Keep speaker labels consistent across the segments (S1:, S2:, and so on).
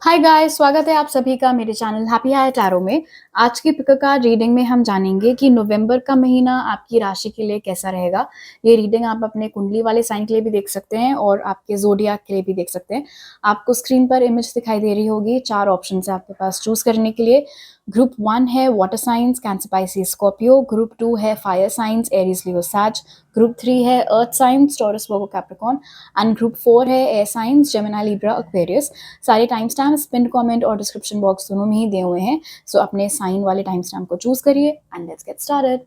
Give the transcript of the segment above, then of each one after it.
S1: Hi guys, स्वागत है आप सभी का मेरे चैनल हैप्पी हाई टैरो में। आज की पिक कार्ड रीडिंग में हम जानेंगे कि नवंबर का महीना आपकी राशि के लिए कैसा रहेगा। ये रीडिंग आप अपने कुंडली वाले साइन के लिए भी देख सकते हैं और आपके ज़ोडिएक के लिए भी देख सकते हैं। आपको स्क्रीन पर इमेज दिखाई दे रही होगी, 4 ऑप्शन है आपके पास चूज़ करने के लिए। ग्रुप 1 है water science, cancer, Pisces, Scorpio. Group 2 है फायर साइंस, एरीज, लियो, सैज। ग्रुप 3 है अर्थ signs, Taurus, Virgo, Capricorn. And group 4 है air signs, Gemini, Libra, Aquarius. सारे टाइम स्टैम्प्स पिन कमेंट और डिस्क्रिप्शन बॉक्स दोनों में ही दिए हुए हैं। सो अपने साइन वाले टाइम स्टैम्प को चूज करिए and let's get started.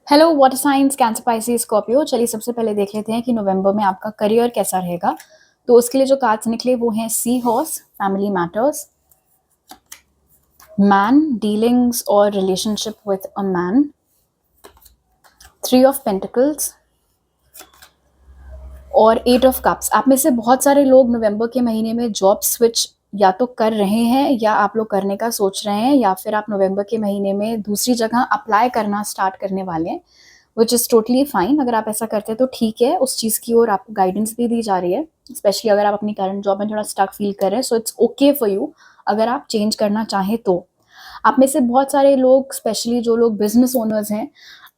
S1: Hello water science, cancer, Pisces, Scorpio. चलिए सबसे पहले देख लेते हैं कि नवंबर में आपका करियर कैसा रहेगा। तो उसके लिए जो कार्ड्स निकले वो हैं sea horse, family matters, man, dealings और relationship with a man, 3 of pentacles और 8 ऑफ कप्स। आप में से बहुत सारे लोग नवंबर के महीने में जॉब स्विच या तो कर रहे हैं या आप लोग करने का सोच रहे हैं, या फिर आप नवंबर के महीने में दूसरी जगह अप्लाई करना स्टार्ट करने वाले हैं, विच इज़ टोटली फाइन। अगर आप ऐसा करते हैं तो ठीक है, उस चीज़ की ओर आपको गाइडेंस भी दी जा रही है। स्पेशली अगर आप अपनी करंट जॉब में थोड़ा स्टक फील कर रहे हैं, so it's okay for you अगर आप चेंज करना चाहें तो। आप में से बहुत सारे लोग, स्पेशली जो लोग बिजनेस ओनर्स हैं,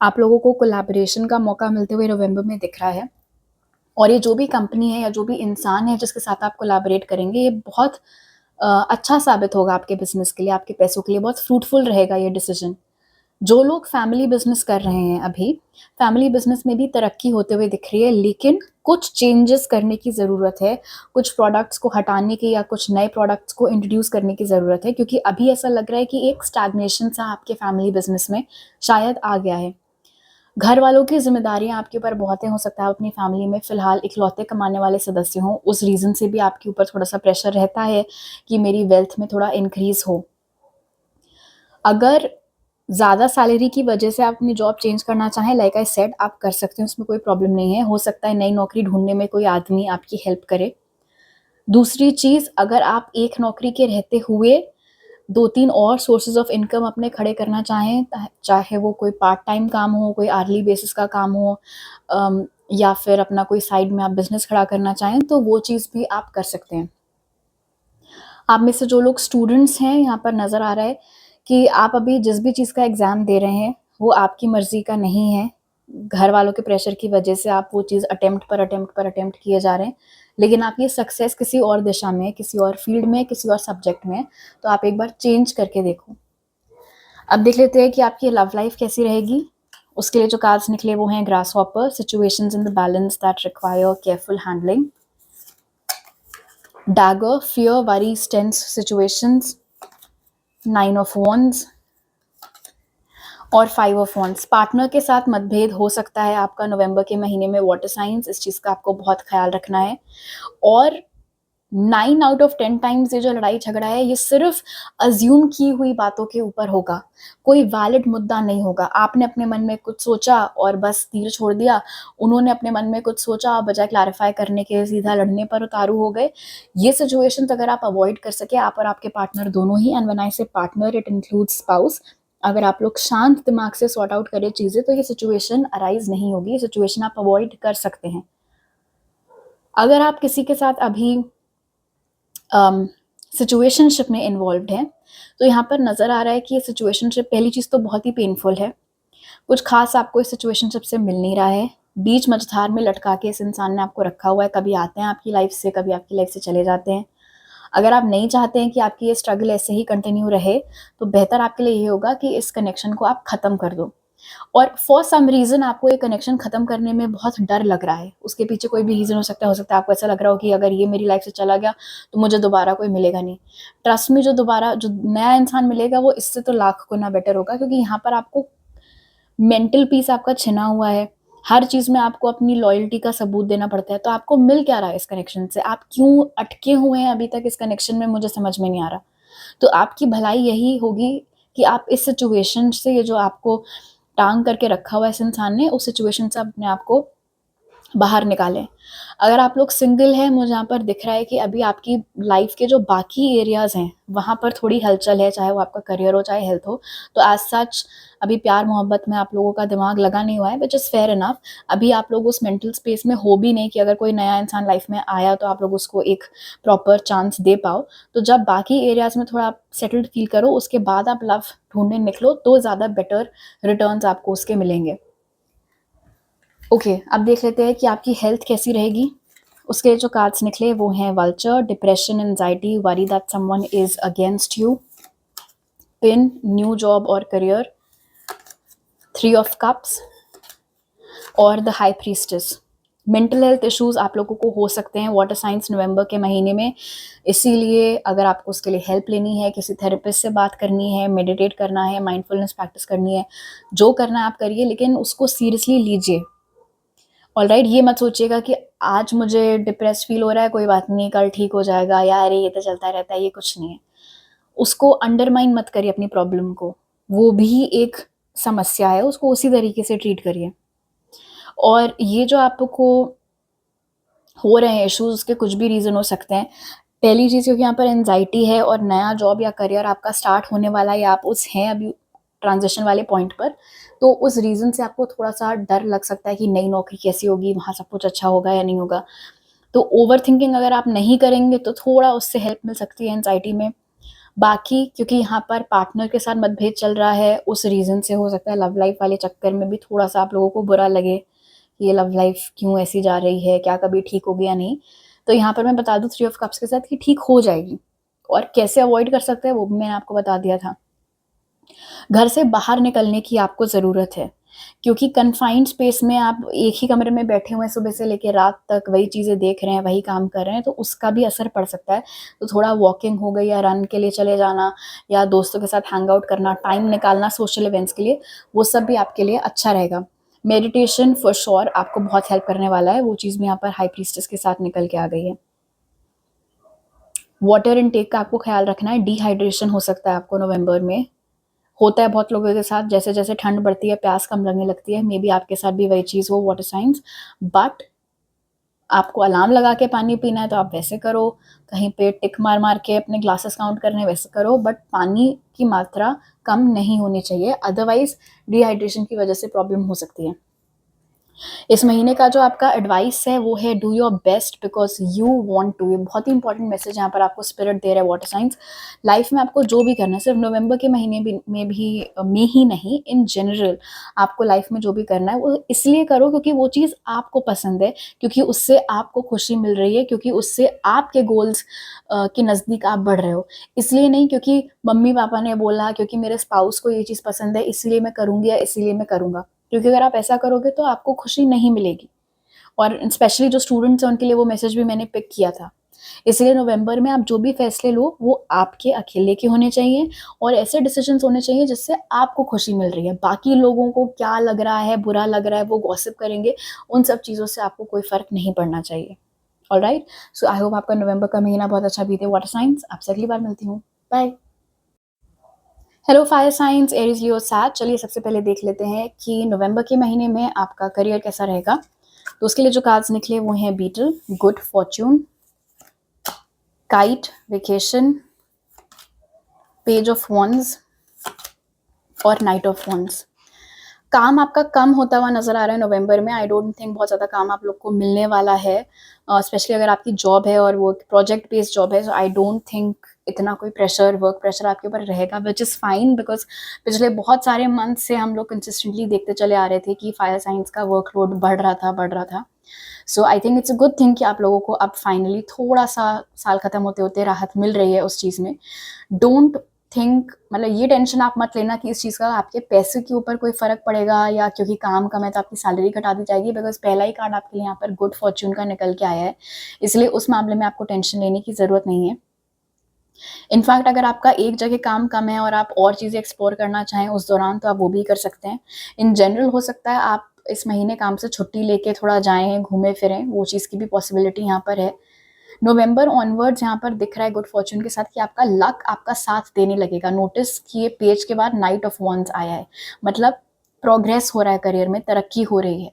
S1: आप लोगों को कोलैबोरेशन का मौका मिलते हुए नवंबर में दिख रहा है। और ये जो भी कंपनी है या जो भी इंसान है जिसके साथ आप कोलैबोरेट करेंगे, ये बहुत अच्छा साबित होगा आपके बिजनेस के लिए, आपके पैसों के लिए बहुत फ्रूटफुल रहेगा ये डिसीजन। जो लोग फैमिली बिजनेस कर रहे हैं, अभी फैमिली बिजनेस में भी तरक्की होते हुए दिख रही है, लेकिन कुछ चेंजेस करने की ज़रूरत है। कुछ प्रोडक्ट्स को हटाने की या कुछ नए प्रोडक्ट्स को इंट्रोड्यूस करने की ज़रूरत है, क्योंकि अभी ऐसा लग रहा है कि एक स्टैग्नेशन सा आपके फैमिली बिजनेस में शायद आ गया है। घर वालों की ज़िम्मेदारियाँ आपके ऊपर बहुत हैं। हो सकता है आप अपनी फैमिली में फ़िलहाल इकलौते कमाने वाले सदस्य हों, उस रीज़न से भी आपके ऊपर थोड़ा-सा प्रेशर रहता है कि मेरी वेल्थ में थोड़ा इंक्रीज़ हो। अगर ज़्यादा सैलरी की वजह से आप अपनी जॉब चेंज करना चाहें, लाइक आई सेड, आप कर सकते हैं, उसमें कोई प्रॉब्लम नहीं है। हो सकता है नई नौकरी ढूँढने में कोई आदमी आपकी हेल्प करे। दूसरी चीज़, अगर आप एक नौकरी के रहते हुए 2-3 और सोर्सेज़ ऑफ इनकम अपने खड़े करना चाहें, चाहे वो कोई पार्ट टाइम काम हो, कोई आर्ली बेसिस का काम हो, या फिर अपना कोई साइड में आप बिज़नेस खड़ा करना चाहें, तो वो चीज़ भी आप कर सकते हैं। आप में से जो लोग स्टूडेंट्स हैं, यहाँ पर नज़र आ रहा है कि आप अभी जिस भी चीज़ का एग्ज़ाम दे रहे हैं, वो आपकी मर्ज़ी का नहीं है। घर वालों के प्रेशर की वजह से आप वो चीज़ अटेम्प्ट किए जा रहे हैं, लेकिन आप ये सक्सेस किसी और दिशा में, किसी और फील्ड में, किसी और सब्जेक्ट में, तो आप एक बार चेंज करके देखो। अब देख लेते हैं कि आपकी लव लाइफ कैसी रहेगी। उसके लिए जो कार्ड्स निकले वो हैं grasshopper, situations in the balance that require careful handling, dagger, fear, worries, tense situations, 9 of wands और 5 ऑफ वॉन्ड्स। पार्टनर के साथ मतभेद हो सकता है आपका नवंबर के महीने में, वाटर साइंस, इस चीज़ का आपको बहुत ख्याल रखना है। और 9 आउट ऑफ 10 टाइम्स ये जो लड़ाई झगड़ा है, ये सिर्फ अज्यूम की हुई बातों के ऊपर होगा, कोई वैलिड मुद्दा नहीं होगा। आपने अपने मन में कुछ सोचा और बस तीर छोड़ दिया, उन्होंने अपने मन में कुछ सोचा और बजाय क्लैरिफाई करने के सीधा लड़ने पर उतारू हो गए। ये सिचुएशन अगर आप अवॉइड कर सके, आप और आपके पार्टनर दोनों ही, एंड व्हेन आई से पार्टनर इट इंक्लूड्स स्पाउस, अगर आप लोग शांत दिमाग से सॉर्ट आउट करें चीज़ें, तो ये सिचुएशन अराइज नहीं होगी, ये सिचुएशन आप अवॉइड कर सकते हैं। अगर आप किसी के साथ अभी सिचुएशनशिप में इन्वॉल्व्ड है, तो यहाँ पर नज़र आ रहा है कि ये सिचुएशनशिप, पहली चीज़ तो बहुत ही पेनफुल है। कुछ खास आपको इस सिचुएशनशिप से मिल नहीं रहा है। बीच मझधार में लटका के इस इंसान ने आपको रखा हुआ है। कभी आते हैं आपकी लाइफ से, कभी आपकी लाइफ से चले जाते हैं। अगर आप नहीं चाहते हैं कि आपकी ये स्ट्रगल ऐसे ही कंटिन्यू रहे, तो बेहतर आपके लिए ये होगा कि इस कनेक्शन को आप ख़त्म कर दो। और फॉर सम रीज़न आपको ये कनेक्शन ख़त्म करने में बहुत डर लग रहा है। उसके पीछे कोई भी रीज़न हो सकता है आपको ऐसा लग रहा हो कि अगर ये मेरी लाइफ़ से चला गया, तो मुझे दोबारा कोई मिलेगा नहीं। ट्रस्ट मी, जो नया इंसान मिलेगा, वो इससे तो लाख गुना बेटर होगा, क्योंकि यहाँ पर आपको मेंटल पीस आपका छिना हुआ है। हर चीज़ में आपको अपनी लॉयल्टी का सबूत देना पड़ता है। तो आपको मिल क्या रहा है इस कनेक्शन से? आप क्यों अटके हुए हैं अभी तक इस कनेक्शन में, मुझे समझ में नहीं आ रहा। तो आपकी भलाई यही होगी कि आप इस सिचुएशन से, ये जो आपको टांग करके रखा हुआ है इस इंसान ने, उस सिचुएशन से अपने आप को बाहर निकालें। अगर आप लोग सिंगल हैं, मुझे यहाँ पर दिख रहा है कि अभी आपकी लाइफ के जो बाकी एरियाज़ हैं, वहाँ पर थोड़ी हलचल है, चाहे वो आपका करियर हो, चाहे हेल्थ हो। तो एज़ सच अभी प्यार-मोहब्बत में आप लोगों का दिमाग लगा नहीं हुआ है, व्हिच इज़ फेयर इनफ। अभी आप लोग उस मेंटल स्पेस में हो भी नहीं कि अगर कोई नया इंसान लाइफ में आया, तो आप लोग उसको एक प्रॉपर चांस दे पाओ। तो जब बाकी एरियाज़ में थोड़ा आप सेटल्ड फ़ील करो, उसके बाद आप लव ढूँढने निकलो, तो ज़्यादा बेटर रिटर्न्स आपको उसके मिलेंगे। ओके, अब देख लेते हैं कि आपकी हेल्थ कैसी रहेगी। उसके जो कार्ड्स निकले वो हैं vulture, depression, anxiety, worry that someone is against you, pin, new job और करियर, 3 ऑफ कप्स और the high priestess. Mental health issues आप लोगों को हो सकते हैं वाटर साइंस नवंबर के महीने में, इसीलिए अगर आपको उसके लिए हेल्प लेनी है, किसी थेरेपिस्ट से बात करनी है, मेडिटेट करना है, माइंडफुलनेस प्रैक्टिस करनी है, जो करना है आप करिए, लेकिन उसको सीरियसली लीजिए। ऑलराइट, ये मत सोचिएगा कि आज मुझे डिप्रेस फील हो रहा है, कोई बात नहीं, कल ठीक हो जाएगा, या अरे ये तो चलता रहता है, ये कुछ नहीं है। उसको अंडरमाइन मत करिए अपनी प्रॉब्लम को, वो भी एक समस्या है, उसको उसी तरीके से ट्रीट करिए। और ये जो आपको हो रहे हैं इश्यूज, उसके कुछ भी रीज़न हो सकते हैं। पहली चीज़, क्योंकि यहाँ पर एंजाइटी है और नया जॉब या करियर आपका स्टार्ट होने वाला है, या आप उस हैं अभी ट्रांजिशन वाले पॉइंट पर, तो उस रीज़न से आपको थोड़ा-सा डर लग सकता है कि नई नौकरी कैसी होगी, वहाँ सब कुछ अच्छा होगा या नहीं होगा। तो ओवरथिंकिंग अगर आप नहीं करेंगे, तो थोड़ा उससे हेल्प मिल सकती है एंजाइटी में। बाकी क्योंकि यहाँ पर पार्टनर के साथ मतभेद चल रहा है, उस रीज़न से हो सकता है लव लाइफ वाले चक्कर में भी थोड़ा-सा आप लोगों को बुरा लगे, कि ये लव लाइफ क्यों ऐसी जा रही है, क्या कभी ठीक होगी या नहीं। तो यहाँ पर मैं बता दूँ 3 ऑफ कप्स के साथ कि ठीक हो जाएगी। और कैसे अवॉइड कर सकते हैं, वो भी मैंने आपको बता दिया था। घर से बाहर निकलने की आपको ज़रूरत है, क्योंकि कन्फाइंड स्पेस में आप एक ही कमरे में बैठे हुए हैं सुबह से लेके रात तक, वही चीज़ें देख रहे हैं, वही काम कर रहे हैं, तो उसका भी असर पड़ सकता है। तो थोड़ा वॉकिंग हो गई, या रन के लिए चले जाना, या दोस्तों के साथ हैंग आउट करना, टाइम निकालना सोशल इवेंट्स के लिए, वो सब भी आपके लिए अच्छा रहेगा। मेडिटेशन फॉर श्योर आपको बहुत हेल्प करने वाला है, वो चीज़ भी यहाँ पर हाई प्रीस्टेस के साथ निकल के आ गई है। वाटर इनटेक का आपको ख्याल रखना है, डिहाइड्रेशन हो सकता है आपको नवंबर में, होता है बहुत लोगों के साथ, जैसे-जैसे ठंड बढ़ती है, प्यास कम लगने लगती है, मे बी आपके साथ भी वही चीज़ हो, वाटर साइंस। बट आपको अलार्म लगा के पानी पीना है, तो आप वैसे करो, कहीं पे टिक मार-मार के अपने ग्लासेस काउंट करने हैं, वैसे करो, बट पानी की मात्रा कम नहीं होनी चाहिए, अदरवाइज़ डिहाइड्रेशन की वजह से प्रॉब्लम हो सकती है। इस महीने का जो आपका एडवाइस है वो है do your best because you want to. ये बहुत ही इंपॉर्टेंट मैसेज यहाँ पर आपको स्पिरिट दे रहा है वाटर साइंस। लाइफ में आपको जो भी करना है, सिर्फ नवंबर के महीने में ही नहीं, इन जनरल आपको लाइफ में जो भी करना है वो इसलिए करो क्योंकि वो चीज़ आपको पसंद है, क्योंकि उससे आपको खुशी मिल रही है, क्योंकि उससे आपके गोल्स के नज़दीक आप बढ़ रहे हो। इसलिए नहीं क्योंकि मम्मी पापा ने बोला, क्योंकि मेरे स्पाउस को ये चीज़ पसंद है इसलिए मैं करूँगी या इसीलिए मैं करूँगा, क्योंकि अगर आप ऐसा करोगे तो आपको खुशी नहीं मिलेगी। और स्पेशली जो स्टूडेंट्स हैं उनके लिए वो मैसेज भी मैंने पिक किया था। इसलिए नवंबर में आप जो भी फैसले लो वो आपके अकेले के होने चाहिए, और ऐसे डिसीजंस होने चाहिए जिससे आपको खुशी मिल रही है। बाकी लोगों को क्या लग रहा है, बुरा लग रहा है, वो गॉसिप करेंगे, उन सब चीज़ों से आपको कोई फ़र्क नहीं पड़ना चाहिए। ऑलराइट, सो आई होप आपका नवंबर का महीना बहुत अच्छा बीते वाटर साइंस। आपसे अगली बार मिलती हूँ। Bye. Hello fire signs, Aries, Leo, सैज। चलिए सबसे पहले देख लेते हैं कि नवंबर के महीने में आपका करियर कैसा रहेगा। तो उसके लिए जो कार्ड्स निकले वो हैं beetle, good fortune, kite, vacation, page of wands और नाइट ऑफ वॉन्ड्स। काम आपका कम होता हुआ नज़र आ रहा है नवंबर में। आई डोंट थिंक बहुत ज़्यादा काम आप लोग को मिलने वाला है, स्पेशली अगर आपकी जॉब है और वो प्रोजेक्ट बेस्ड जॉब है। सो आई डोंट थिंक इतना कोई प्रेशर, वर्क प्रेशर आपके ऊपर रहेगा, विच इज़ फाइन, बिकॉज पिछले बहुत सारे मंथ से हम लोग कंसिस्टेंटली देखते चले आ रहे थे कि फायर साइंस का वर्कलोड बढ़ रहा था। So I think it's a good thing कि आप लोगों को अब फाइनली थोड़ा सा साल ख़त्म होते होते राहत मिल रही है उस चीज़ में। डोंट थिंक, मतलब ये टेंशन आप मत लेना कि इस चीज़ का आपके पैसे के ऊपर कोई फ़र्क पड़ेगा, या क्योंकि काम कम है तो आपकी सैलरी घटा दी जाएगी, बिकॉज़ पहला ही कार्ड आपके लिए यहाँ पर गुड फॉर्च्यून का निकल के आया है। इसलिए उस मामले में आपको टेंशन लेने की ज़रूरत नहीं है। इनफैक्ट अगर आपका एक जगह काम कम है और आप और चीज़ें एक्सप्लोर करना चाहें उस दौरान, तो आप वो भी कर सकते हैं। इन जनरल हो सकता है आप इस महीने काम से छुट्टी लेके थोड़ा जाएँ, घूमें-फिरें, वो चीज़ की भी पॉसिबिलिटी यहाँ पर है। नवंबर ऑनवर्ड्स यहाँ पर दिख रहा है गुड फॉर्च्यून के साथ कि आपका लक आपका साथ देने लगेगा। नोटिस किए पेज के बाद नाइट ऑफ वॉन्ड्स आया है, मतलब प्रोग्रेस हो रहा है, करियर में तरक्की हो रही है।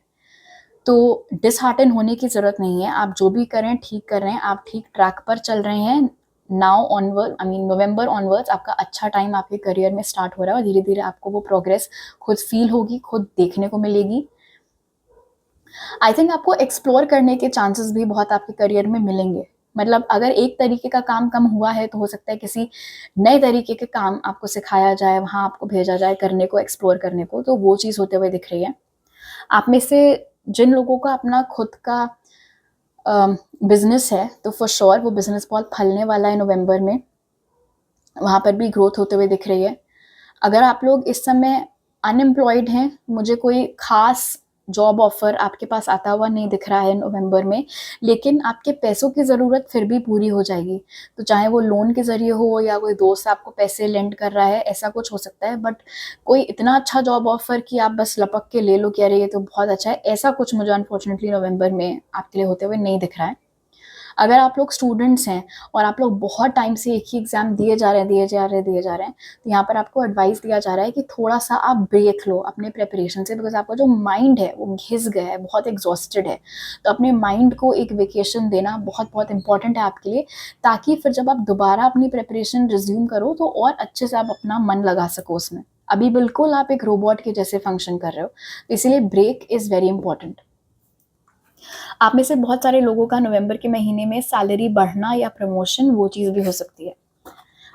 S1: तो डिसहार्टन होने की ज़रूरत नहीं है, आप जो भी करें ठीक कर रहे हैं, आप ठीक ट्रैक पर चल रहे हैं। Now onward, I mean November onwards आपका अच्छा टाइम आपके करियर में स्टार्ट हो रहा है और धीरे-धीरे आपको वो प्रोग्रेस खुद फ़ील होगी, खुद देखने को मिलेगी। आई थिंक आपको एक्सप्लोर करने के चांसेस भी बहुत आपके करियर में मिलेंगे। मतलब अगर एक तरीके का काम कम हुआ है तो हो सकता है किसी नए तरीके के काम आपको सिखाया जाए, वहाँ आपको भेजा जाए करने को, एक्सप्लोर करने को, तो वो चीज़ होते हुए दिख रही है। आप में से जिन लोगों का अपना खुद का बिजनेस है तो फॉर श्योर वो बिजनेस बहुत फलने वाला है नवंबर में, वहाँ पर भी ग्रोथ होते हुए दिख रही है। अगर आप लोग इस समय अनएम्प्लॉयड हैं, मुझे कोई खास जॉब ऑफर आपके पास आता हुआ नहीं दिख रहा है नवंबर में, लेकिन आपके पैसों की ज़रूरत फिर भी पूरी हो जाएगी। तो चाहे वो लोन के ज़रिए हो या कोई दोस्त आपको पैसे लेंड कर रहा है, ऐसा कुछ हो सकता है। बट कोई इतना अच्छा जॉब ऑफर कि आप बस लपक के ले लो कि अरे ये तो बहुत अच्छा है, ऐसा कुछ मुझे अनफॉर्चुनेटली नवंबर में आपके लिए होते हुए नहीं दिख रहा है। अगर आप लोग स्टूडेंट्स हैं और आप लोग बहुत टाइम से एक ही एग्ज़ाम दिए जा रहे हैं, तो यहाँ पर आपको एडवाइस दिया जा रहा है कि थोड़ा-सा आप ब्रेक लो अपने प्रिपरेशन से, बिकॉज़ आपका जो माइंड है वो घिस गया है, बहुत एग्ज़ॉस्टेड है। तो अपने माइंड को एक वेकेशन देना बहुत-बहुत इम्पोर्टेंट है आपके लिए, ताकि फिर जब आप दोबारा अपनी प्रिपरेशन रिज़्यूम करो तो और अच्छे से आप अपना मन लगा सको उसमें। अभी बिल्कुल आप एक रोबोट के जैसे फंक्शन कर रहे हो, तो इसीलिए ब्रेक इज़ वेरी इम्पोर्टेंट। आप में से बहुत सारे लोगों का नवंबर के महीने में सैलरी बढ़ना या प्रमोशन, वो चीज़ भी हो सकती है।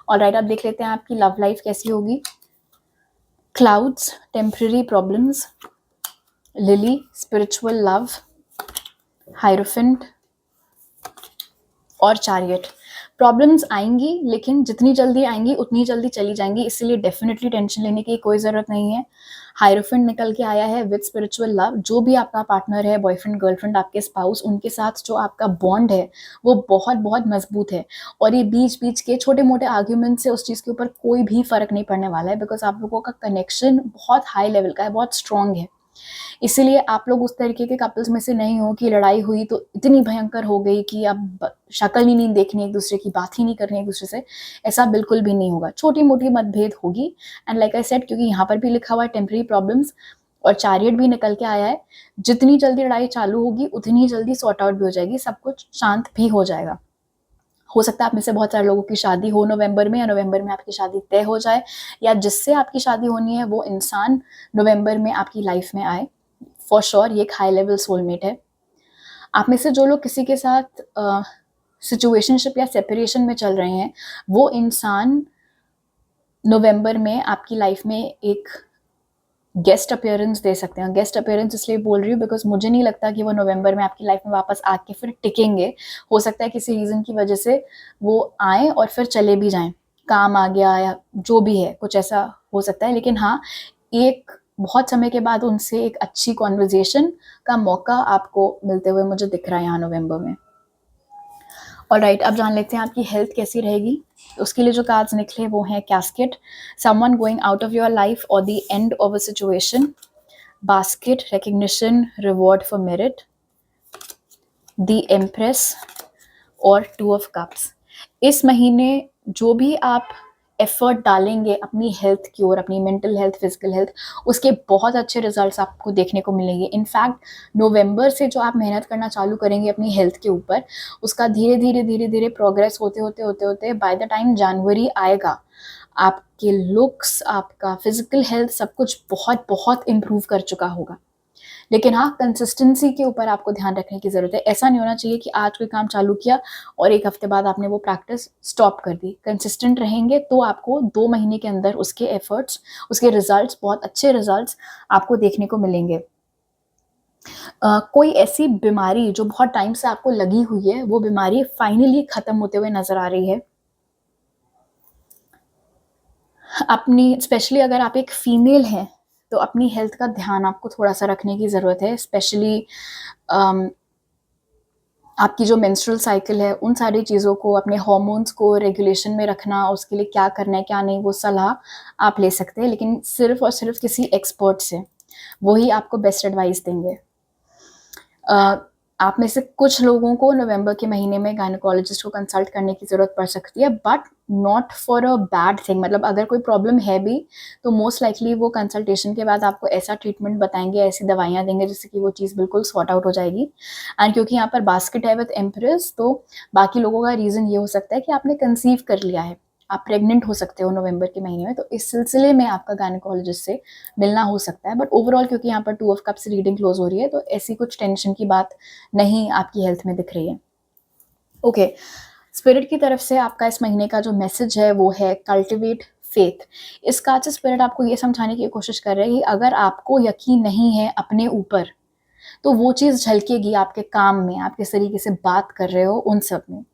S1: ऑलराइट, अब देख लेते हैं आपकी लव लाइफ कैसी होगी। Clouds, temporary problems, lily, spiritual love, hierophant और चैरियट। प्रॉब्लम्स आएंगी, लेकिन जितनी जल्दी आएंगी उतनी जल्दी चली जाएंगी, इसलिए डेफिनेटली टेंशन लेने की कोई ज़रूरत नहीं है। हायरोफेंट निकल के आया है विद स्पिरिचुअल लव। जो भी आपका पार्टनर है, बॉयफ्रेंड, गर्लफ्रेंड, आपके स्पाउस, उनके साथ जो आपका बॉन्ड है वो बहुत बहुत मजबूत है। और ये बीच बीच के छोटे मोटे आर्ग्यूमेंट से उस चीज़ के ऊपर कोई भी फ़र्क नहीं पड़ने वाला है, बिकॉज आप लोगों का कनेक्शन बहुत हाई लेवल का है, बहुत स्ट्रॉन्ग है। इसीलिए आप लोग उस तरीके के कपल्स में से नहीं हो कि लड़ाई हुई तो इतनी भयंकर हो गई कि अब शक्ल ही नहीं देखनी एक दूसरे की, बात ही नहीं करनी एक दूसरे से। ऐसा बिल्कुल भी नहीं होगा, छोटी मोटी मतभेद होगी। एंड लाइक आई सेड, क्योंकि यहाँ पर भी लिखा हुआ है टेम्पररी प्रॉब्लम्स और चैरियट भी निकल के आया है, जितनी जल्दी लड़ाई चालू होगी उतनी जल्दी सॉर्ट आउट भी हो जाएगी, सब कुछ शांत भी हो जाएगा। हो सकता है आप में से बहुत सारे लोगों की शादी हो नवंबर में, या नवंबर में आपकी शादी तय हो जाए, या जिससे आपकी शादी होनी है वो इंसान नवंबर में आपकी लाइफ में आए। फॉर श्योर ये एक हाई लेवल सोलमेट है। आप में से जो लोग किसी के साथ सिचुएशनशिप या सेपरेशन में चल रहे हैं, वो इंसान नवंबर में आपकी लाइफ में एक गेस्ट अपीयरेंस दे सकते हैं। गेस्ट अपीयरेंस इसलिए बोल रही हूँ बिकॉज मुझे नहीं लगता कि वो नवंबर में आपकी लाइफ में वापस आके फिर टिकेंगे। हो सकता है किसी रीज़न की वजह से वो आए और फिर चले भी जाएं, काम आ गया या जो भी है, कुछ ऐसा हो सकता है। लेकिन हाँ, एक बहुत समय के बाद उनसे एक अच्छी कॉन्वर्जेशन का मौका आपको मिलते हुए मुझे दिख रहा है यहाँ नवंबर में। ऑलराइट, अब जान लेते हैं आपकी हेल्थ कैसी रहेगी। उसके लिए जो कार्ड्स निकले वो हैं casket, someone going out of your life और the end of a situation, basket, recognition, reward for merit, the empress और टू ऑफ कप्स। इस महीने जो भी आप एफर्ट डालेंगे अपनी हेल्थ की ओर, अपनी मेंटल हेल्थ, फिजिकल हेल्थ, उसके बहुत अच्छे रिजल्ट्स आपको देखने को मिलेंगे। इनफैक्ट नवंबर से जो आप मेहनत करना चालू करेंगे अपनी हेल्थ के ऊपर, उसका धीरे धीरे धीरे धीरे प्रोग्रेस होते होते होते होते बाय द टाइम जनवरी आएगा, आपके लुक्स, आपका फिजिकल हेल्थ, सब कुछ बहुत बहुत इम्प्रूव कर चुका होगा। लेकिन हाँ, कंसिस्टेंसी के ऊपर आपको ध्यान रखने की ज़रूरत है। ऐसा नहीं होना चाहिए कि आज कोई काम चालू किया और एक हफ्ते बाद आपने वो प्रैक्टिस स्टॉप कर दी। कंसिस्टेंट रहेंगे तो आपको 2 महीने के अंदर उसके एफर्ट्स, उसके रिजल्ट्स, बहुत अच्छे रिजल्ट्स आपको देखने को मिलेंगे। कोई ऐसी बीमारी जो बहुत टाइम से आपको लगी हुई है, वो बीमारी फाइनली ख़त्म होते हुए नज़र आ रही है। अपनी, स्पेशली अगर आप एक फीमेल हैं, तो अपनी हेल्थ का ध्यान आपको थोड़ा-सा रखने की ज़रूरत है। स्पेशली आपकी जो मेंस्ट्रुअल साइकिल है, उन सारी चीज़ों को, अपने हार्मोन्स को रेगुलेशन में रखना, उसके लिए क्या करना है, क्या नहीं, वो सलाह आप ले सकते हैं, लेकिन सिर्फ़ और सिर्फ़ किसी एक्सपर्ट से। वो ही आपको बेस्ट एडवाइस देंगे। आप में से कुछ लोगों को नवंबर के महीने में गायनेकोलॉजिस्ट को कंसल्ट करने की ज़रूरत पड़ सकती है, but not for a bad thing. मतलब अगर कोई प्रॉब्लम है भी तो मोस्ट लाइकली वो कंसल्टेशन के बाद आपको ऐसा ट्रीटमेंट बताएंगे, ऐसी दवाइयाँ देंगे जिससे कि वो चीज़ बिल्कुल सॉर्ट आउट हो जाएगी। एंड क्योंकि यहाँ पर बास्केट है विद एम्प्रेस, तो बाकी लोगों का रीज़न ये हो सकता है कि आपने कंसीव कर लिया है, आप प्रेग्नेंट हो सकते हो नवंबर के महीने में, तो इस सिलसिले में आपका गायनेकोलॉजिस्ट से मिलना हो सकता है। बट ओवरऑल क्योंकि यहाँ पर 2 ऑफ कप्स रीडिंग क्लोज हो रही है, तो ऐसी कुछ टेंशन की बात नहीं आपकी हेल्थ में दिख रही है। ओके, स्पिरिट की तरफ से आपका इस महीने का जो मैसेज है वो है कल्टिवेट फेथ। इस कार्ड से स्पिरिट आपको ये समझाने की कोशिश कर रहे हैं कि अगर आपको यकीन नहीं है अपने ऊपर, तो वो चीज़ झलकेगी आपके काम में, आप किस तरीके से बात कर रहे हो उन सब में।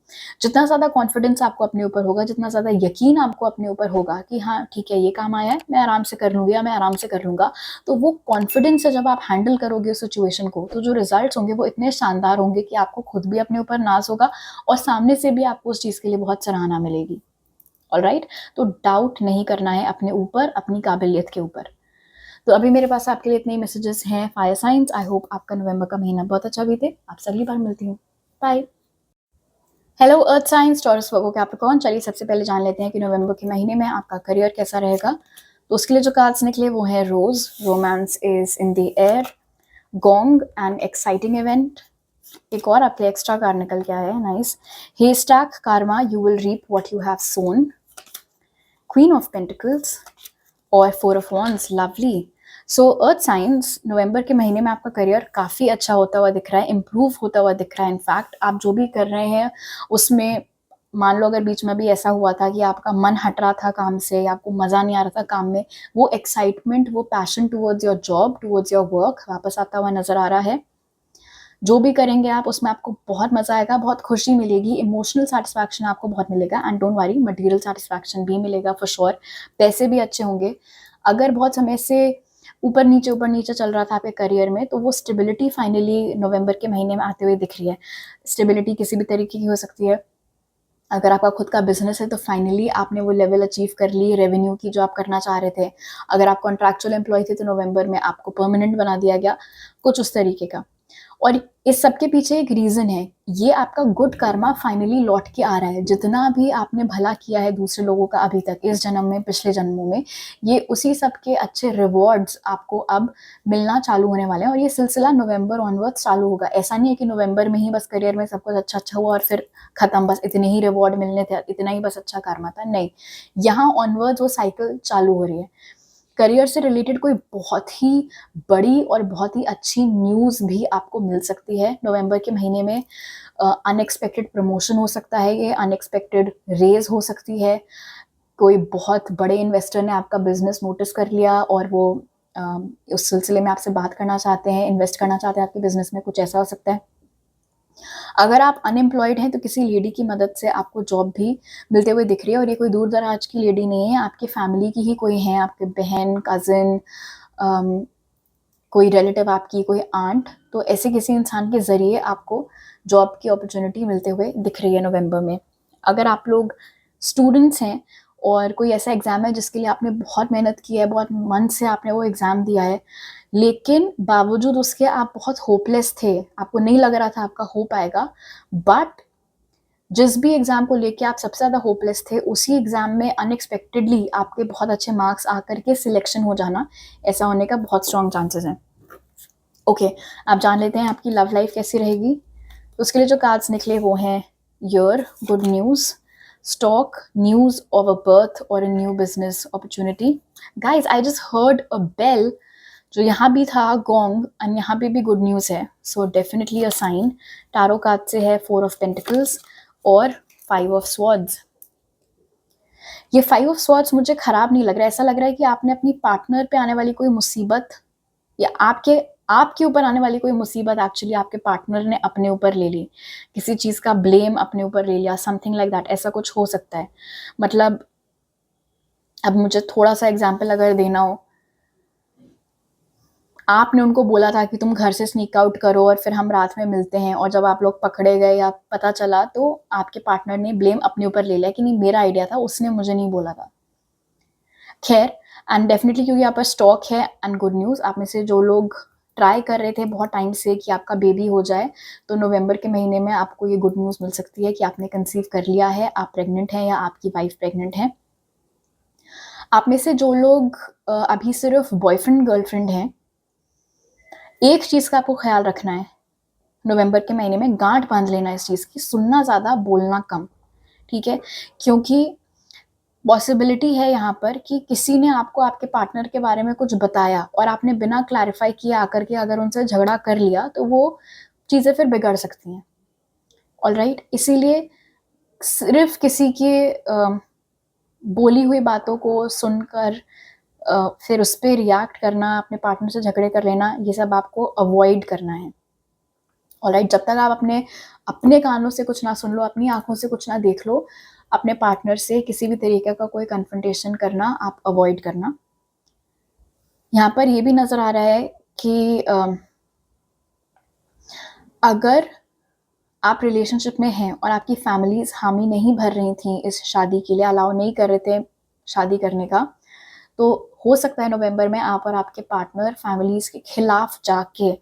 S1: जितना ज़्यादा कॉन्फिडेंस आपको अपने ऊपर होगा, जितना ज़्यादा यकीन आपको अपने ऊपर होगा कि हाँ ठीक है, ये काम आया है, मैं आराम से कर लूँगी या मैं आराम से कर लूँगा, तो वो कॉन्फिडेंस से जब आप हैंडल करोगे उस सिचुएशन को, तो जो रिजल्ट्स होंगे वो इतने शानदार होंगे कि आपको खुद भी अपने ऊपर नाज होगा और सामने से भी आपको उस चीज़ के लिए बहुत सराहना मिलेगी। ऑलराइट, तो डाउट नहीं करना है अपने ऊपर, अपनी काबिलियत के ऊपर। तो अभी मेरे पास आपके लिए इतने ही मैसेजेस हैं फायर साइंस। आई होप आपका नवंबर का महीना बहुत अच्छा बीते। आपसे अगली बार मिलती हूँ। Bye. Hello earth signs, Taurus, Virgo, Capricorn. चलिए सबसे पहले जान लेते हैं कि नवंबर के महीने में आपका करियर कैसा रहेगा। तो उसके लिए जो कार्ड्स निकले वो है rose, romance is in the air, gong, and exciting event. एक और आपके एक्स्ट्रा कार्ड निकल के आया है, nice, haystack, karma, you will reap what you have sown, queen of pentacles और 4 of wands, lovely. So earth signs, नवंबर के महीने में आपका करियर काफ़ी अच्छा होता हुआ दिख रहा है, इम्प्रूव होता हुआ दिख रहा है। इनफैक्ट आप जो भी कर रहे हैं उसमें, मान लो अगर बीच में भी ऐसा हुआ था कि आपका मन हट रहा था काम से या आपको मज़ा नहीं आ रहा था काम में, वो एक्साइटमेंट, वो passion towards your job, towards your work वापस आता हुआ नज़र आ रहा है। जो भी करेंगे आप उसमें आपको बहुत मज़ा आएगा, बहुत खुशी मिलेगी, इमोशनल सेटिस्फैक्शन आपको बहुत मिलेगा, and don't worry, material satisfaction भी मिलेगा फॉर श्योर। पैसे भी अच्छे होंगे। अगर बहुत समय से ऊपर नीचे चल रहा था आपके करियर में, तो वो स्टेबिलिटी फाइनली नवंबर के महीने में आते हुए दिख रही है। स्टेबिलिटी किसी भी तरीके की हो सकती है। अगर आपका खुद का बिजनेस है तो फाइनली आपने वो लेवल अचीव कर ली रेवेन्यू की जो आप करना चाह रहे थे। अगर आप कॉन्ट्रैक्चुअल एम्प्लॉय थे तो नवंबर में आपको परमानेंट बना दिया गया, कुछ उस तरीके का। और इस सब के पीछे एक रीज़न है, ये आपका गुड कर्मा फाइनली लौट के आ रहा है। जितना भी आपने भला किया है दूसरे लोगों का अभी तक, इस जन्म में, पिछले जन्मों में, ये उसी सब के अच्छे रिवॉर्ड्स आपको अब मिलना चालू होने वाले हैं, और ये सिलसिला नवंबर ऑनवर्ड्स चालू होगा। ऐसा नहीं है कि नवंबर में ही बस करियर में सब कुछ अच्छा हुआ और फिर खत्म, बस इतने ही रिवॉर्ड मिलने थे, इतना ही बस अच्छा कर्मा था, नहीं। यहाँ ऑनवर्ड्स वो साइकिल चालू हो रही है। करियर से रिलेटेड कोई बहुत ही बड़ी और बहुत ही अच्छी न्यूज़ भी आपको मिल सकती है नवंबर के महीने में। अनएक्सपेक्टेड प्रमोशन हो सकता है, ये अनएक्सपेक्टेड रेज़ हो सकती है। कोई बहुत बड़े इन्वेस्टर ने आपका बिज़नेस नोटिस कर लिया और वो अ, उस सिलसिले में आपसे बात करना चाहते हैं, इन्वेस्ट करना चाहते हैं आपके बिज़नेस में, कुछ ऐसा हो सकता है। अगर आप अनएम्प्लॉयड हैं तो किसी लेडी की मदद से आपको जॉब भी मिलते हुए दिख रही है, और ये कोई दूर दराज की लेडी नहीं है, आपकी फैमिली की ही कोई है, आपके बहन, कज़िन, कोई रिलेटिव आपकी, कोई आंट। तो ऐसे किसी इंसान के ज़रिए आपको जॉब की अपॉर्चुनिटी मिलते हुए दिख रही है नवंबर में। अगर आप लोग स्टूडेंट्स हैं और कोई ऐसा एग्ज़ाम है जिसके लिए आपने बहुत मेहनत की है, बहुत मन से आपने वो एग्ज़ाम दिया है, लेकिन बावजूद उसके आप बहुत होपलेस थे, आपको नहीं लग रहा था आपका हो पाएगा, बट जिस भी एग्ज़ाम को लेके आप सबसे ज़्यादा होपलेस थे, उसी एग्ज़ाम में अनएक्सपेक्टेडली आपके बहुत अच्छे मार्क्स आकर के सिलेक्शन हो जाना, ऐसा होने का बहुत स्ट्रॉन्ग चांसेस हैं। ओके, आप जान लेते हैं आपकी लव लाइफ कैसी रहेगी। तो उसके लिए जो कार्ड्स निकले वो हैं your good news, stock, news of a birth और a new business opportunity. Guys, I just heard a bell, जो यहाँ भी था गोंग, और यहाँ पे भी गुड न्यूज़ है, so definitely a sign. Tarot card से है 4 ऑफ पेंटिकल्स और 5 ऑफ स्वॉर्ड्स। ये 5 ऑफ स्वॉर्ड्स मुझे खराब नहीं लग रहा है। ऐसा लग रहा है कि आपने अपनी पार्टनर पे आने वाली कोई मुसीबत, या आपके आपके ऊपर आने वाली कोई मुसीबत एक्चुअली आपके पार्टनर ने अपने ऊपर ले ली, किसी चीज़ का ब्लेम अपने ऊपर ले लिया, समथिंग लाइक दैट, ऐसा कुछ हो सकता है। मतलब अब मुझे थोड़ा सा एग्जाम्पल अगर देना हो, आपने उनको बोला था कि तुम घर से स्नीक आउट करो और फिर हम रात में मिलते हैं, और जब आप लोग पकड़े गए या पता चला तो आपके पार्टनर ने ब्लेम अपने ऊपर ले लिया कि नहीं मेरा आइडिया था, उसने मुझे नहीं बोला था। खैर, एंड डेफिनेटली क्योंकि यहाँ पर स्टॉक है एंड गुड न्यूज़, आप में से जो लोग ट्राई कर रहे थे बहुत टाइम से कि आपका बेबी हो जाए, तो नवंबर के महीने में आपको ये गुड न्यूज़ मिल सकती है कि आपने कंसीव कर लिया है, आप प्रेग्नेंट हैं या आपकी वाइफ प्रेग्नेंट है। आप में से जो लोग अभी सिर्फ बॉयफ्रेंड गर्लफ्रेंड हैं, एक चीज़ का आपको ख्याल रखना है, नवंबर के महीने में गांठ बांध लेना इस चीज़ की, सुनना ज़्यादा, बोलना कम, ठीक है? क्योंकि पॉसिबिलिटी है यहाँ पर कि किसी ने आपको आपके पार्टनर के बारे में कुछ बताया और आपने बिना क्लैरिफाई किए आकर के अगर उनसे झगड़ा कर लिया, तो वो चीज़ें फिर बिगड़ सकती हैं। ऑलराइट, इसीलिए सिर्फ किसी की बोली हुई बातों को सुनकर फिर उस पर रिएक्ट करना, अपने पार्टनर से झगड़े कर लेना, ये सब आपको अवॉइड करना है। ऑलराइट, जब तक आप अपने कानों से कुछ ना सुन लो, अपनी आंखों से कुछ ना देख लो, अपने पार्टनर से किसी भी तरीके का कोई कन्फ्रंटेशन करना आप अवॉइड करना। यहाँ पर ये भी नज़र आ रहा है कि अगर आप रिलेशनशिप में हैं और आपकी फैमिलीज हामी नहीं भर रही थी इस शादी के लिए, अलाउ नहीं कर रहे थे शादी करने का, तो हो सकता है नवंबर में आप और आपके पार्टनर फैमिलीज के खिलाफ जाके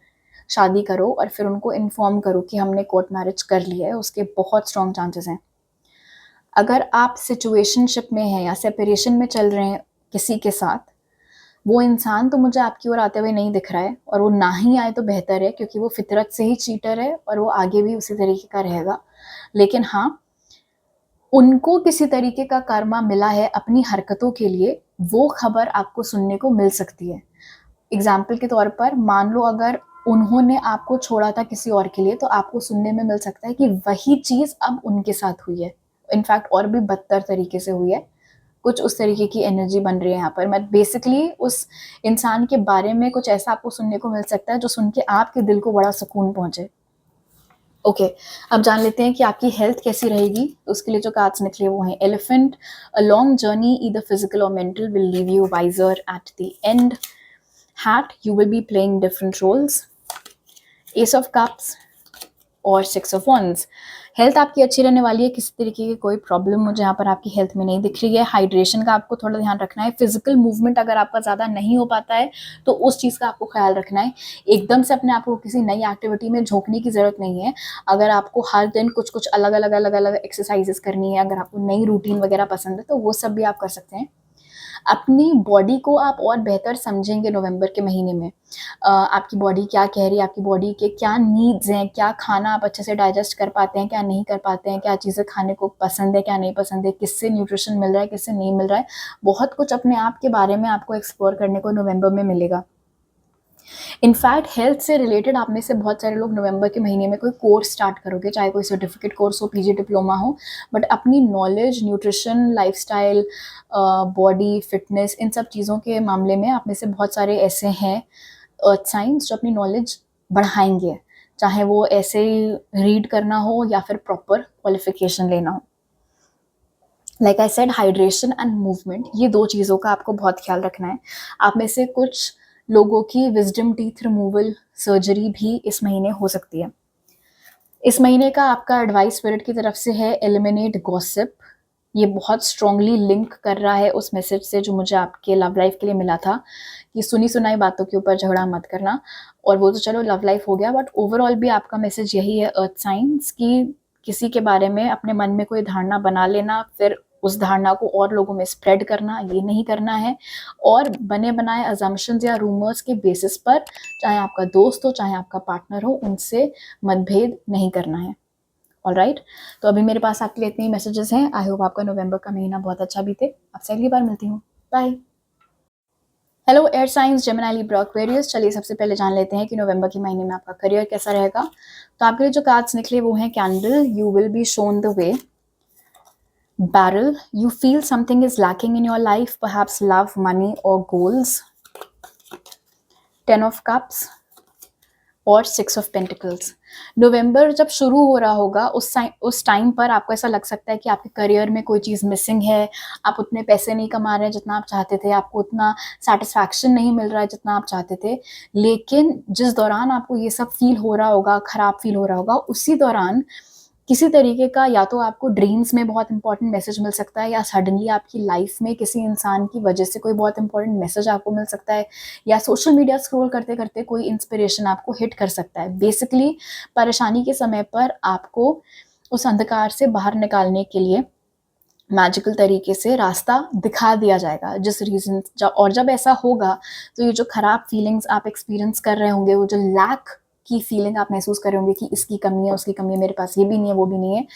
S1: शादी करो और फिर उनको इन्फॉर्म करो कि हमने कोर्ट मैरिज कर लिया है। उसके बहुत स्ट्रॉन्ग चांसेस हैं। अगर आप सिचुएशनशिप में हैं या सेपरेशन में चल रहे हैं किसी के साथ, वो इंसान तो मुझे आपकी ओर आते हुए नहीं दिख रहा है, और वो ना ही आए तो बेहतर है, क्योंकि वो फितरत से ही चीटर है और वो आगे भी उसी तरीके का रहेगा। लेकिन हाँ, उनको किसी तरीके का कर्मा मिला है अपनी हरकतों के लिए, वो खबर आपको सुनने को मिल सकती है। एग्जाम्पल के तौर पर मान लो अगर उन्होंने आपको छोड़ा था किसी और के लिए, तो आपको सुनने में मिल सकता है कि वही चीज़ अब उनके साथ हुई है, इनफैक्ट और भी बदतर तरीके से हुई है। कुछ उस तरीके की एनर्जी बन रही है यहाँ पर। मैं बेसिकली उस इंसान के बारे में कुछ ऐसा आपको सुनने को मिल सकता है जो सुन के आपके दिल को बड़ा सुकून पहुंचे। ओके, अब जान लेते हैं कि आपकी हेल्थ कैसी रहेगी। तो उसके लिए जो कार्ड्स निकले वो हैं elephant, a long journey either physical और mental will leave you wiser at the end. Hat, you will be playing different roles. Ace of cups और 6 ऑफ वंस। हेल्थ आपकी अच्छी रहने वाली है, किसी तरीके की कोई प्रॉब्लम मुझे यहाँ पर आपकी हेल्थ में नहीं दिख रही है। हाइड्रेशन का आपको थोड़ा ध्यान रखना है। फिजिकल मूवमेंट अगर आपका ज़्यादा नहीं हो पाता है तो उस चीज़ का आपको ख्याल रखना है। एकदम से अपने आप को किसी नई एक्टिविटी में झोंकने की ज़रूरत नहीं है। अगर आपको हर दिन कुछ कुछ अलग अलग अलग अलग एक्सरसाइजेस करनी है, अगर आपको नई रूटीन वगैरह पसंद है, तो वो सब भी आप कर सकते हैं। अपनी बॉडी को आप और बेहतर समझेंगे नवंबर के महीने में। आपकी बॉडी क्या कह रही है, आपकी बॉडी के क्या नीड्स हैं, क्या खाना आप अच्छे से डाइजेस्ट कर पाते हैं, क्या नहीं कर पाते हैं, क्या चीज़ें खाने को पसंद है, क्या नहीं पसंद है, किससे न्यूट्रिशन मिल रहा है, किससे नहीं मिल रहा है। बहुत कुछ अपने आप के बारे में आपको एक्सप्लोर करने को नवंबर में मिलेगा। इनफैक्ट हेल्थ से रिलेटेड आप में से बहुत सारे लोग नवंबर के महीने में कोई कोर्स स्टार्ट करोगे, चाहे कोई सर्टिफिकेट कोर्स हो, पीजी डिप्लोमा हो, बट अपनी knowledge, nutrition, lifestyle, body fitness, इन सब चीज़ों के मामले में आप में से बहुत सारे ऐसे हैं अर्थ साइंस जो अपनी नॉलेज बढ़ाएंगे, चाहे वो ऐसे ही रीड करना हो या फिर प्रॉपर क्वालिफिकेशन लेना हो। Like I said, hydration and movement, ये दो चीज़ों का आपको बहुत ख्याल रखना है। आप में से कुछ लोगों की विजडम टीथ रिमूवल सर्जरी भी इस महीने हो सकती है। इस महीने का आपका एडवाइस स्पिरिट की तरफ से है एलिमिनेट गॉसिप। ये बहुत स्ट्रांगली लिंक कर रहा है उस मैसेज से जो मुझे आपके लव लाइफ के लिए मिला था कि सुनी सुनाई बातों के ऊपर झगड़ा मत करना। और वो तो चलो लव लाइफ हो गया, बट ओवरऑल भी आपका मैसेज यही है अर्थ साइंस की किसी के बारे में अपने मन में कोई धारणा बना लेना, फिर उस धारणा को और लोगों में स्प्रेड करना, ये नहीं करना है। और बने बनाए अजम्पशंस या रूमर्स के बेसिस पर, चाहे आपका दोस्त हो चाहे आपका पार्टनर हो, उनसे मतभेद नहीं करना है। ऑलराइट, तो अभी मेरे पास आपके लिए इतने ही मैसेजेस हैं। आई होप आपका नवंबर का महीना बहुत अच्छा बीते। आपसे अगली बार मिलती हूँ। Bye. Hello air signs, Gemini, Libra, Aquarius. चलिए सबसे पहले जान लेते हैं कि नवंबर के महीने में आपका करियर कैसा रहेगा। तो आपके लिए जो कार्ड्स निकले वो हैं candle, you will be shown the way. Barrel, you feel something is lacking in your life, perhaps love, money or goals. 10 of cups और 6 of pentacles। नवंबर जब शुरू हो रहा होगा उस टाइम पर आपको ऐसा लग सकता है कि आपके करियर में कोई चीज़ मिसिंग है, आप उतने पैसे नहीं कमा रहे हैं जितना आप चाहते थे, आपको उतना सेटिस्फैक्शन नहीं मिल रहा है जितना आप चाहते थे। लेकिन जिस दौरान आपको ये सब फील हो रहा होगा, ख़राब फील हो रहा होगा, उसी दौरान किसी तरीके का या तो आपको ड्रीम्स में बहुत इंपॉर्टेंट मैसेज मिल सकता है, या सडनली आपकी लाइफ में किसी इंसान की वजह से कोई बहुत इंपॉर्टेंट मैसेज आपको मिल सकता है, या सोशल मीडिया स्क्रॉल करते करते कोई इंस्पिरेशन आपको हिट कर सकता है। बेसिकली परेशानी के समय पर आपको उस अंधकार से बाहर निकालने के लिए मैजिकल तरीके से रास्ता दिखा दिया जाएगा, जिस रीजन और जब ऐसा होगा तो ये जो खराब फीलिंग्स आप एक्सपीरियंस कर रहे होंगे, वो जो लैक की फीलिंग आप महसूस कर रहे होंगे कि इसकी कमी है, उसकी कमी है, मेरे पास ये भी नहीं है, वो भी नहीं है,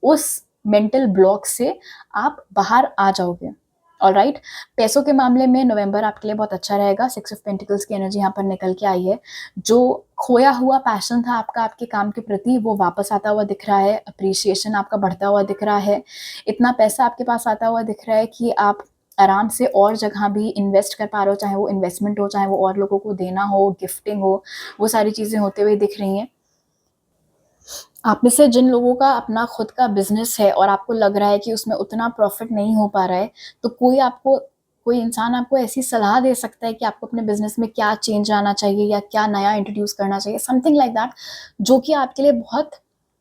S1: उस मेंटल ब्लॉक से आप बाहर आ जाओगे। ऑलराइट, पैसों के मामले में नवंबर आपके लिए बहुत अच्छा रहेगा। 6 ऑफ पेंटिकल्स की एनर्जी यहाँ पर निकल के आई है। जो खोया हुआ पैशन था आपका आपके काम के प्रति, वो वापस आता हुआ दिख रहा है। अप्रिसिएशन आपका बढ़ता हुआ दिख रहा है। इतना पैसा आपके पास आता हुआ दिख रहा है कि आप आराम से और जगह भी इन्वेस्ट कर पा रहे हो, चाहे वो इन्वेस्टमेंट हो, चाहे वो और लोगों को देना हो, गिफ्टिंग हो, वो सारी चीज़ें होते हुए दिख रही हैं। आप में से जिन लोगों का अपना खुद का बिजनेस है और आपको लग रहा है कि उसमें उतना प्रॉफिट नहीं हो पा रहा है, तो कोई इंसान आपको ऐसी सलाह दे सकता है कि आपको अपने बिजनेस में क्या चेंज आना चाहिए या क्या नया इंट्रोड्यूस करना चाहिए, समथिंग लाइक दैट, जो कि आपके लिए बहुत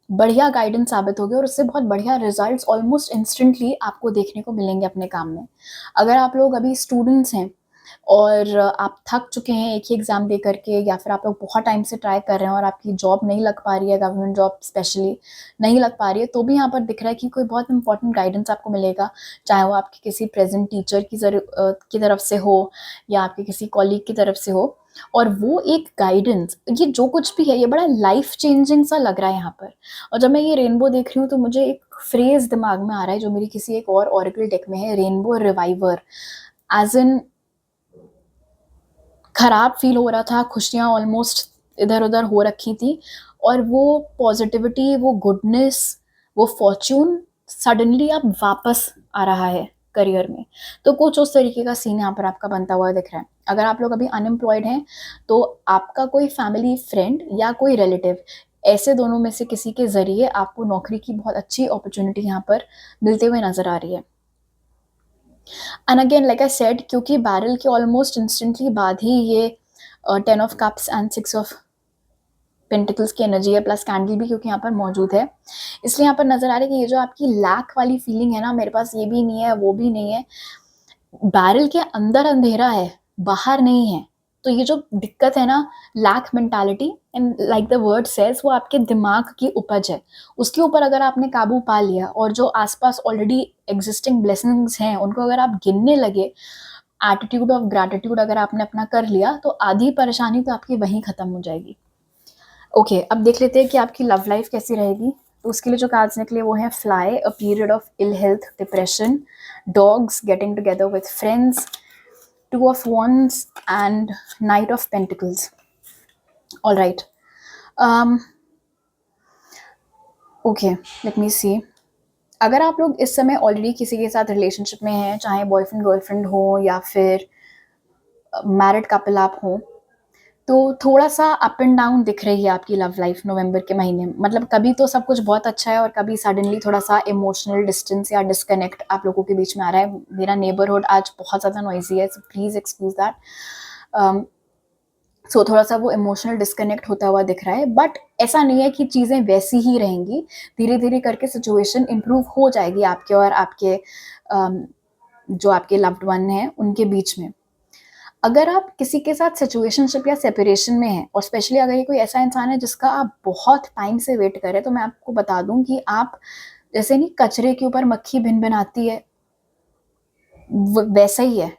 S1: बढ़िया गाइडेंस साबित होगी और उससे बहुत बढ़िया रिजल्ट्स ऑलमोस्ट इंस्टेंटली आपको देखने को मिलेंगे अपने काम में। अगर आप लोग अभी स्टूडेंट्स हैं और आप थक चुके हैं एक ही एग्ज़ाम दे करके, या फिर आप लोग बहुत टाइम से ट्राई कर रहे हैं और आपकी जॉब नहीं लग पा रही है, गवर्नमेंट जॉब स्पेशली नहीं लग पा रही है, तो भी यहाँ पर दिख रहा है कि कोई बहुत इंपॉर्टेंट गाइडेंस आपको मिलेगा, चाहे वो आपके किसी प्रेजेंट टीचर की तरफ से हो या आपके किसी कॉलीग की तरफ से हो। और वो एक गाइडेंस, ये जो कुछ भी है, ये बड़ा लाइफ चेंजिंग सा लग रहा है यहाँ पर। और जब मैं ये रेनबो देख रही हूँ तो मुझे एक फ्रेज दिमाग में आ रहा है जो मेरी किसी एक और ऑरेकल डेक में है, रेनबो रिवाइवर। एज इन खराब फील हो रहा था, खुशियाँ ऑलमोस्ट इधर उधर हो रखी थी, और वो पॉजिटिविटी, वो गुडनेस, वो फॉर्च्यून सडनली अब वापस आ रहा है करियर में। तो कुछ उस तरीके का सीन यहाँ पर आपका बनता हुआ दिख रहा है। अगर आप लोग अभी अनएम्प्लॉयड हैं तो आपका कोई फैमिली फ्रेंड या कोई रिलेटिव, ऐसे दोनों में से किसी के ज़रिए आपको नौकरी की बहुत अच्छी अपॉर्चुनिटी यहाँ पर मिलते हुए नज़र आ रही है। And again like I said, क्योंकि बैरल के ऑलमोस्ट इंस्टेंटली बाद ही ये 10 of cups and 6 of pentacles की एनर्जी है, प्लस कैंडल भी क्योंकि यहाँ पर मौजूद है, इसलिए यहाँ पर नजर आ रहा है कि ये जो आपकी लैक वाली फीलिंग है ना, मेरे पास ये भी नहीं है, वो भी नहीं है, बैरल के अंदर अंधेरा है, बाहर नहीं है। तो ये जो दिक्कत है ना, lack mentality, and like the word says, वो आपके दिमाग की उपज है। उसके ऊपर अगर आपने काबू पा लिया और जो आसपास ऑलरेडी एग्जिस्टिंग ब्लेसिंग्स हैं उनको अगर आप गिनने लगे, एटीट्यूड ऑफ ग्रैटिट्यूड अगर आपने अपना कर लिया, तो आधी परेशानी तो आपकी वहीं खत्म हो जाएगी। ओके, अब देख लेते हैं कि आपकी लव लाइफ कैसी रहेगी। तो उसके लिए जो कार्ड्स निकले वो हैं fly, a period of ill health, depression, dogs, getting together with friends, two of wands and knight of pentacles. All right, okay, let me see. अगर आप लोग इस समय ऑलरेडी किसी के साथ रिलेशनशिप में हैं, चाहे बॉयफ्रेंड गर्लफ्रेंड हो या फिर मैरिड कपल आप हो, तो थोड़ा सा अप एंड डाउन दिख रही है आपकी लव लाइफ नवंबर के महीने में। मतलब कभी तो सब कुछ बहुत अच्छा है और कभी सडनली थोड़ा सा इमोशनल डिस्टेंस या डिस्कनेक्ट आप लोगों के बीच में आ रहा है। मेरा नेबरहुड आज बहुत ज़्यादा नॉइजी है, सो प्लीज़ एक्सक्यूज दैट। सो थोड़ा सा वो इमोशनल डिस्कनेक्ट होता हुआ दिख रहा है, बट ऐसा नहीं है कि चीज़ें वैसी ही रहेंगी। धीरे धीरे करके सिचुएशन इम्प्रूव हो जाएगी आपके और आपके जो आपके लव्ड वन हैं उनके बीच में। अगर आप किसी के साथ सिचुएशनशिप या सेपरेशन में हैं, और स्पेशली अगर ये कोई ऐसा इंसान है जिसका आप बहुत टाइम से वेट कर रहे हैं, तो मैं आपको बता दूं कि आप जैसे नहीं कचरे के ऊपर मक्खी भिन भिनाती है, वैसा ही है।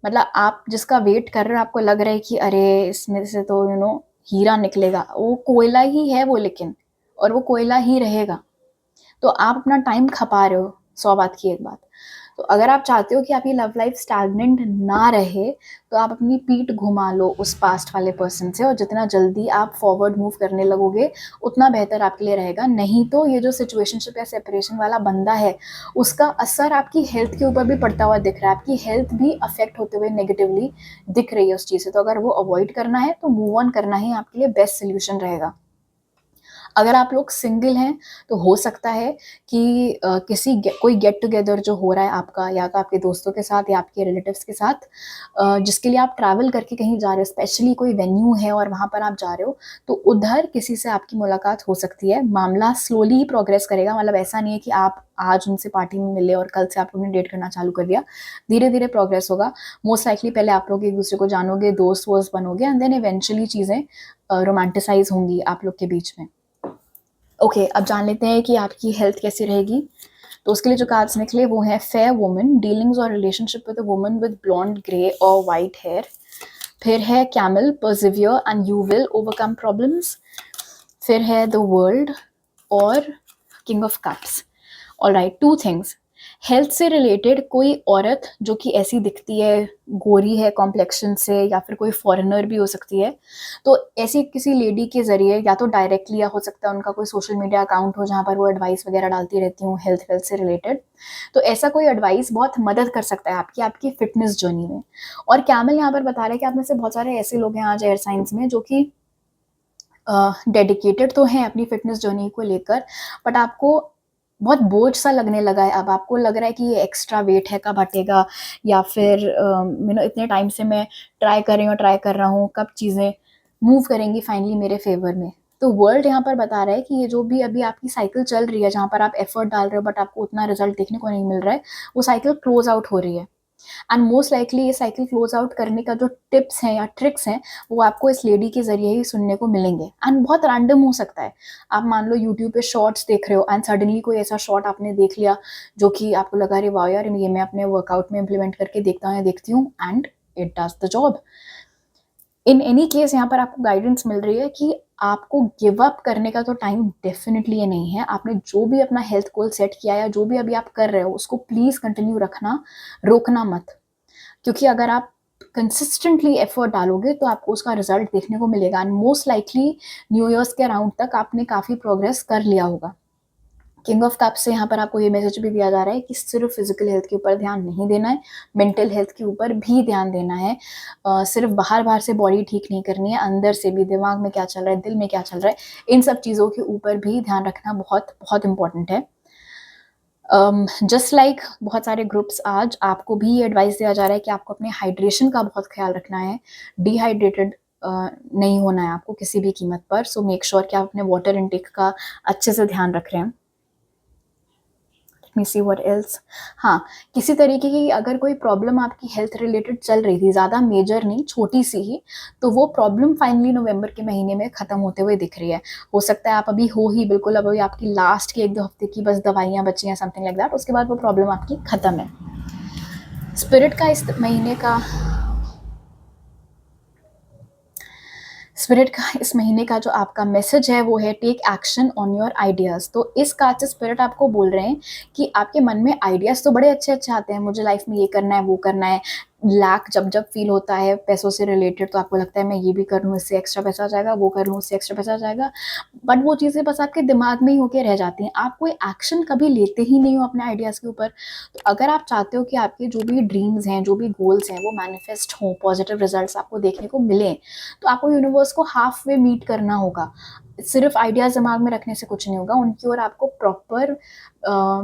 S1: मतलब आप जिसका वेट कर रहे हो, आपको लग रहा है कि अरे इसमें से तो हीरा निकलेगा, वो कोयला ही है वो, लेकिन और वो कोयला ही रहेगा। तो आप अपना टाइम खपा रहे हो, 100 बात की एक बात। तो अगर आप चाहते हो कि आपकी लव लाइफ स्टैग्नेंट ना रहे, तो आप अपनी पीठ घुमा लो उस पास्ट वाले पर्सन से, और जितना जल्दी आप फॉरवर्ड मूव करने लगोगे उतना बेहतर आपके लिए रहेगा। नहीं तो ये जो सिचुएशनशिप या सेपरेशन वाला बंदा है, उसका असर आपकी हेल्थ के ऊपर भी पड़ता हुआ दिख रहा है। आपकी हेल्थ भी अफेक्ट होते हुए नेगेटिवली दिख रही है उस चीज़ से। तो अगर वो अवॉइड करना है तो मूव ऑन करना ही आपके लिए बेस्ट सोल्यूशन रहेगा। अगर आप लोग सिंगल हैं तो हो सकता है कि कोई गेट टुगेदर जो हो रहा है आपका, या तो आपके दोस्तों के साथ या आपके रिलेटिव्स के साथ, जिसके लिए आप ट्रैवल करके कहीं जा रहे हो, स्पेशली कोई वेन्यू है और वहाँ पर आप जा रहे हो, तो उधर किसी से आपकी मुलाकात हो सकती है। मामला स्लोली ही प्रोग्रेस करेगा, मतलब ऐसा नहीं है कि आप आज उनसे पार्टी में मिले और कल से आप लोगों ने डेट करना चालू कर दिया। धीरे धीरे प्रोग्रेस होगा। मोस्ट लाइकली पहले आप लोग एक दूसरे को जानोगे, दोस्त वोस्त बनोगे, एंड देन इवेंचुअली चीज़ें रोमांटिसाइज होंगी आप लोग के बीच में। ओके, अब जान लेते हैं कि आपकी हेल्थ कैसी रहेगी। तो उसके लिए जो कार्ड्स निकले वो है फेयर वुमन, डीलिंग्स और relationship with a woman with blonde grey और वाइट हेयर। फिर है camel, persevere and you will overcome problems. फिर है द वर्ल्ड और king of cups. Alright, two things. Health से रिलेटेड कोई औरत जो कि ऐसी दिखती है, गोरी है कॉम्प्लेक्शन से, या फिर कोई फॉरेनर भी हो सकती है, तो ऐसी किसी लेडी के ज़रिए, या तो डायरेक्टली, या हो सकता है उनका कोई सोशल मीडिया अकाउंट हो जहाँ पर वो एडवाइस वगैरह डालती रहती हूँ हेल्थ वेल्थ से रिलेटेड, तो ऐसा कोई एडवाइस बहुत मदद कर सकता है आपकी फिटनेस जर्नी में। और कैमल यहाँ पर बता रहे हैं कि आप में से बहुत सारे ऐसे लोग हैं आज एयर साइंस में जो कि डेडिकेटेड तो हैं अपनी फिटनेस जर्नी को लेकर, बट आपको बहुत बोझ सा लगने लगा है। अब आपको लग रहा है कि ये एक्स्ट्रा वेट है, कब हटेगा, या फिर इतने टाइम से मैं ट्राई कर रहा हूँ, कब चीज़ें मूव करेंगी फाइनली मेरे फेवर में। तो वर्ल्ड यहाँ पर बता रहा है कि ये जो भी अभी आपकी साइकिल चल रही है, जहाँ पर आप एफर्ट डाल रहे हो बट आपको उतना रिजल्ट देखने को नहीं मिल रहा है, वो साइकिल क्लोज आउट हो रही है। एंड मोस्ट लाइकली ये साइकिल क्लोज आउट करने का जो टिप्स हैं या ट्रिक्स हैं, वो आपको इस लेडी के जरिए ही सुनने को मिलेंगे। एंड बहुत रैंडम हो सकता है। आप मान लो यूट्यूब पे शॉर्ट्स देख रहे हो एंड सडनली कोई ऐसा शॉर्ट आपने देख लिया जो कि आपको लगा, अरे वाह यार, ये मैं अपने वर्कआउट में इम्प्लीमेंट करके देखता हूँ या देखती हूँ, and it does the job. In any case यहाँ पर आपको गाइडेंस मिल रही है कि आपको गिव अप करने का तो टाइम डेफिनेटली ये नहीं है। आपने जो भी अपना हेल्थ गोल सेट किया या जो भी अभी आप कर रहे हो, उसको प्लीज़ कंटिन्यू रखना, रोकना मत। क्योंकि अगर आप कंसिस्टेंटली एफर्ट डालोगे तो आपको उसका रिजल्ट देखने को मिलेगा, and most likely new years के अराउंड तक आपने काफ़ी प्रोग्रेस कर लिया होगा। किंग ऑफ कप्स से यहाँ पर आपको ये मैसेज भी दिया जा रहा है कि सिर्फ फिजिकल हेल्थ के ऊपर ध्यान नहीं देना है, मेंटल हेल्थ के ऊपर भी ध्यान देना है। सिर्फ बाहर बाहर से बॉडी ठीक नहीं करनी है, अंदर से भी दिमाग में क्या चल रहा है, दिल में क्या चल रहा है, इन सब चीज़ों के ऊपर भी ध्यान रखना बहुत बहुत इंपॉर्टेंट है। जस्ट लाइक बहुत सारे ग्रुप्स, आज आपको भी ये एडवाइस दिया जा रहा है कि आपको अपने हाइड्रेशन का बहुत ख्याल रखना है। डिहाइड्रेटेड नहीं होना है आपको किसी भी कीमत पर। सो मेक श्योर कि आप अपने वाटर इनटेक का अच्छे से ध्यान रख रहे हैं। मी सी व्हाट एल्स। हाँ, किसी तरीके की अगर कोई प्रॉब्लम आपकी हेल्थ रिलेटेड चल रही थी, ज़्यादा मेजर नहीं, छोटी सी ही, तो वो प्रॉब्लम फाइनली नवंबर के महीने में ख़त्म होते हुए दिख रही है। हो सकता है आप अभी हो ही बिल्कुल, अभी आपकी लास्ट की 1-2 हफ्ते की बस दवाइयाँ बची हैं, समथिंग लाइक दैट, उसके बाद वो प्रॉब्लम आपकी ख़त्म है। स्पिरिट का इस महीने का जो आपका मैसेज है वो है take action on your ideas. तो इस कार्ड से स्पिरिट आपको बोल रहे हैं कि आपके मन में आइडियाज़ तो बड़े अच्छे अच्छे आते हैं, मुझे लाइफ में ये करना है, वो करना है। लैक जब जब फील होता है पैसों से रिलेटेड, तो आपको लगता है मैं ये भी कर लूँ, इससे एक्स्ट्रा पैसा आ जाएगा, वो कर लूँ, उससे एक्स्ट्रा पैसा आ जाएगा, बट वो चीज़ें बस आपके दिमाग में ही होके रह जाती हैं। आप कोई एक्शन कभी लेते ही नहीं हो अपने आइडियाज़ के ऊपर। तो अगर आप चाहते हो कि आपके जो भी ड्रीम्स हैं, जो भी गोल्स हैं, वो मैनिफेस्ट हों, पॉजिटिव रिजल्ट्स आपको देखने को मिलें, तो आपको यूनिवर्स को हाफ वे मीट करना होगा। सिर्फ आइडियाज़ दिमाग में रखने से कुछ नहीं होगा, उनकी ओर आपको प्रॉपर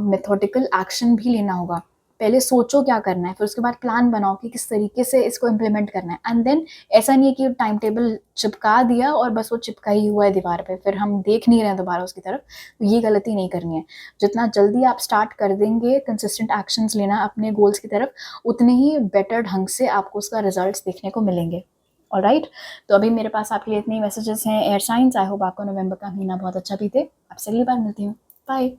S1: मेथोडिकल एक्शन भी लेना होगा। पहले सोचो क्या करना है, फिर उसके बाद प्लान बनाओ कि किस तरीके से इसको इम्प्लीमेंट करना है, एंड देन ऐसा नहीं है कि टाइम टेबल चिपका दिया और बस वो चिपका ही हुआ है दीवार पे, फिर हम देख नहीं रहे हैं दोबारा उसकी तरफ। तो ये गलती नहीं करनी है। जितना जल्दी आप स्टार्ट कर देंगे कंसिस्टेंट एक्शंस लेना अपने गोल्स की तरफ, उतने ही बेटर ढंग से आपको उसका रिजल्ट्स देखने को मिलेंगे। ऑलराइट, तो अभी मेरे पास आपके लिए इतने ही मैसेजेस हैं एयर साइंस। आई होप आपको नवंबर का महीना बहुत अच्छा बीते। आपसे अगली बार मिलती हूँ। बाय।